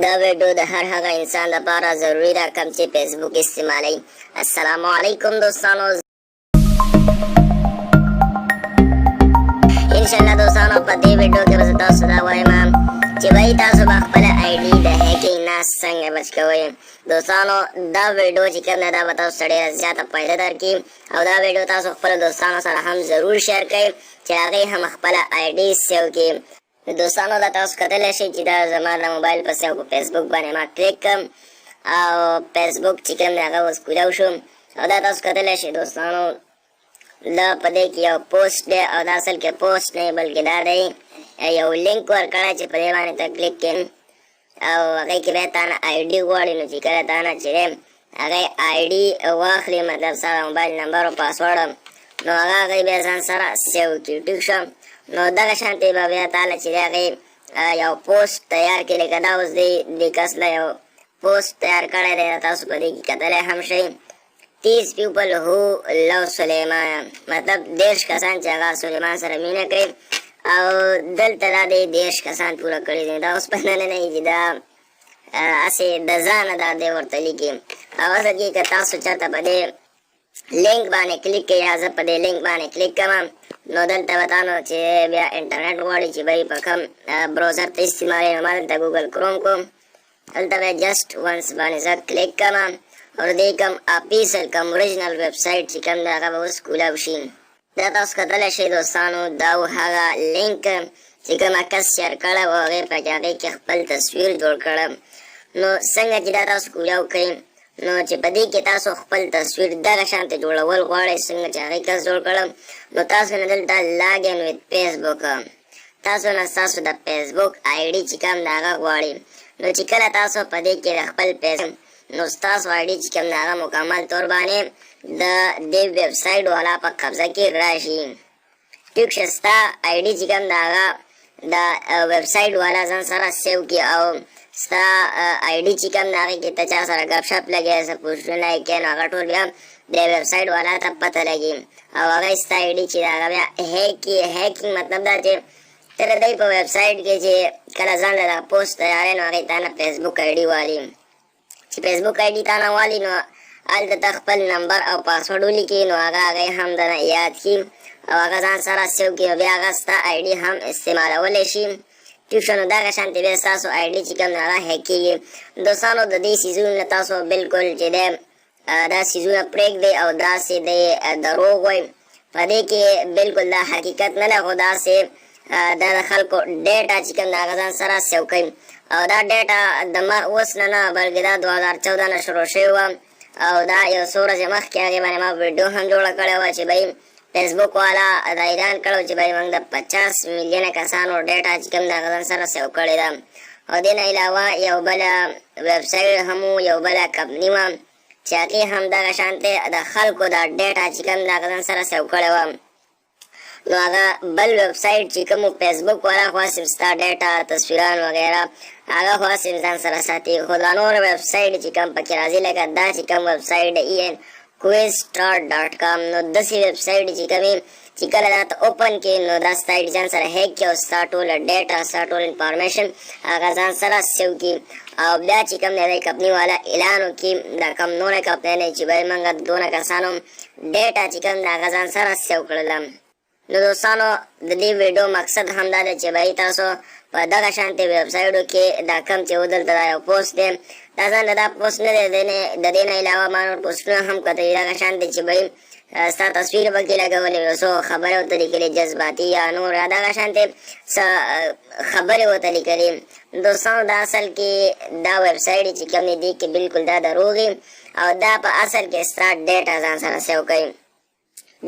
دا ویډیو د هر هغه انسان لپاره ضروری ده کوم چې فیسبوک استعمالوي. السلام علیکم دوستانو. انشاءالله دوستانو په دې ویډیو کې به تاسو دا وایم چې وایي تاسو به خپل آی ډي د هیکینګ نه څنګه بچ کوئ. دوستانو دا ویډیو چې کوم ده دا به تاسو ته ډېره زیاته فایده درکړي او دا ویډیو تاسو خپلو دوستانو سره هم ضرور شیر کړئ چې هغوی هم خپله آی ډي سیو کړي. دوستانو دا تاسو کتلی شئ چې دا زما د موبایل په سیو په فیسبوک باندې ما کلیک کړم او فیسبوک چې کوم دی هغه اوس کولاو شو او دا تاسو کتلی شئ دوستانو دا په دې کې یو پوسټ دی او دا اصل کې پوسټ نه بلکې دا دی یو لینک ورکړی چې په دې باندې ته کلیک کړې او هغې کې بیا تا نه آی ډي غواړي نو چې کله تا نه چې دی هغې آی ډي واخلي مطلب ستا د موبایل نمبر او پاسورډ نو هغه هغې بیا ځان سره سیو کړي. ټیک شو نو دغه شانتې به بیا تاله چې دی هغې یو پوسټ تیار کړي لکه دا اوس دې کس له یو پوسټ تیار کړی دی تاسو په دې کې کتلی هم شئ 30 people who love سلیمان مطلب 10 کسان چې هغه سلیمان سره مینه کوي او دلته دا دی 10 کسان پوره کړي دي. دا اوس په نه نه چې دا هسې د ځانه دا دی ورته لیکي او اصل کې که تاسو چېرته په دې لینک باندې کلیک کړئ یا زه په دې لینک باندې کلیک کوم نو دلته به تا نو چې بیا انټرنیټ غواړي چې بهی په کوم براوزر ته استعمالوي نو ما دلته ګوګل کروم کوم دلته به جسټ ونس باندې زه کلیک کوم او دې کوم اپیسل کوم اوریجنل ویب سایټ چې کوم دی هغه به اوس کولاو شي. دا تاسو کتلی شئ دوستانو دا و هغه لینک چې کومه کس شیر کړی و هغې پکې هغې کې خپل تصویر جوړ کړی نو څنګه چې دا تاسو کولاو کړئ نو چې په دې کې تاسو خپل تصویر دغه شانته جوړول غواړئ څنګه چې هغې کس جوړ کړم نو تاسو نه دلته لاګ ان ویت فیسبوک تاسو نه ستاسو د فیسبوک آی ډي چې کوم د هغه غواړي نو چې کله تاسو په دې کې د خپل نو ستاسو آی ډي چې کوم د هغه مکمل طور باندې د دې ویب سایټ والا په قبضه کې راشي. ټیک شه ستا آی ډي چې کوم د هغه د ویب سایټ والا ځان سره سیو کړي او ستا آی ډي چې کوم د هغې کې ته چا سره ګپ شپ لګوې څه پوسټونه یې کوې نو هغه ټول بیا د ویب سایټ والا ته پته لګي او هغه ستا آی ډي چې د هغه بیا هیکینګ مطلب دا چې ته د دوی په ویب سایټ کې چې کله ځان له دا پوسټ تیاروې نو هغې تا نه فیسبوک آی ډي والي چې فیسبوک آی ډي تا نه والي نو هلته ته خپل نمبر او پاسورډ ولیکي نو هغه هغې هم د نه یاد کړي او هغه ځان سره سیو کړي بیا هغه ستا آی ډي هم استعمالولی شي. ټیک شو نو دغه شانتې بیا ستاسو آی ډي چې کوم دی هغه هیک کېږي. دوستانو د دې څیزونو نه تاسو بلکل چې دی دا څیزونه پرېږدئ او داسې دی دروغ وایي په دې کې بلکل دا حقیقت نه دی خو داسې دا د خلکو ډیټا چې کوم د هغه ځان سره سیو کوي او دا ډیټا د اوس نه نه بلکې دا 2014 نه شروع شوې وه او دا یو څو ورځې مخکې هغې باندې ما ویډیو هم جوړه کړې وه چې بهی فیسبوک والا دا اعلان کړی چې بهی موږ د 50 میلیونه کسانو ډیټا چې کوم د هغه ځان سره سیو کړې ده او دې نه علاوه یو بله ویب سایټ هم یو بله کمپني وه چې هغې هم دغه شانتې د خلکو دا ډیټا چې کوم د هغه ځان سره سیو کړې وه نو هغه بل ویب سایټ چې کوم فیسبوک والا خو هسې ستا ډیټا تصویران وغیره هغه خو هسې ځان سره ساتي خو دا نور ویب سایټ چې کوم پکې راځي لکه دا چې کوم ویب سایټ quizstar.com نو داسې ویب سایټ چې کومې چې کله دا ته اوپن کړې نو دا ستا آی ډي ځان سره هیک کړي او ستا ټوله ډیټا ستا ټول انفارمیشن هغه ځان سره سیو کړي او بیا چې کوم دی د کمپني والا اعلان وکړي دا کوم نورې کمپنۍ دی چې بهی موږ دونه کسانو ډیټا چې کوم دی هغه ځان سره سیو کړله. نو دوستانو د دې ویډیو مقصد هم دا دی چې بهی تاسو په دغه شانتې ویب سایټو کې دا کوم چې ودلته دا یو پوسټ دی دا ځان دا پوسټ نه دی د دې نه علاوه ما نور پوسټونه هم کتلي دغه شانتې چې بهی ستا تصویر پکې لګولې یو څو خبرې ورته لیکلې جذباتي یا نور یا دغه شانتې څه خبرې ورته لیکلې. دوستانو دا اصل کې دا ویب سایټ چې کوم دی کې بلکل دا دروغ او دا په اصل کې ستا ډیټا ځان سره سیو کوي.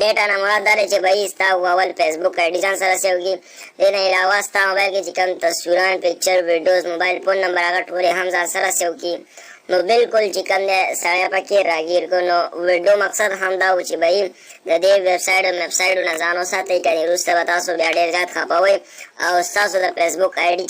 ډیټا نه مراد دا دی چې بهی ستا اول فیسبوک آی ډي ځان سره سیو کړي دې نه علاوه ستا موبایل کې چې کوم تصویران پکچر ویډیوز موبایل فون نمبر هغه ټولې هم ځان سره سیو کړي نو بلکل چې کوم دی سړی پکې راګیر کړو نو ویډیو مقصد هم دا و چې بهی د دې ویب سایټو نه ځان وساتئ کنې وروسته به تاسو بیا ډېر زیات خفه وئ او ستاسو د فیسبوک آی ډي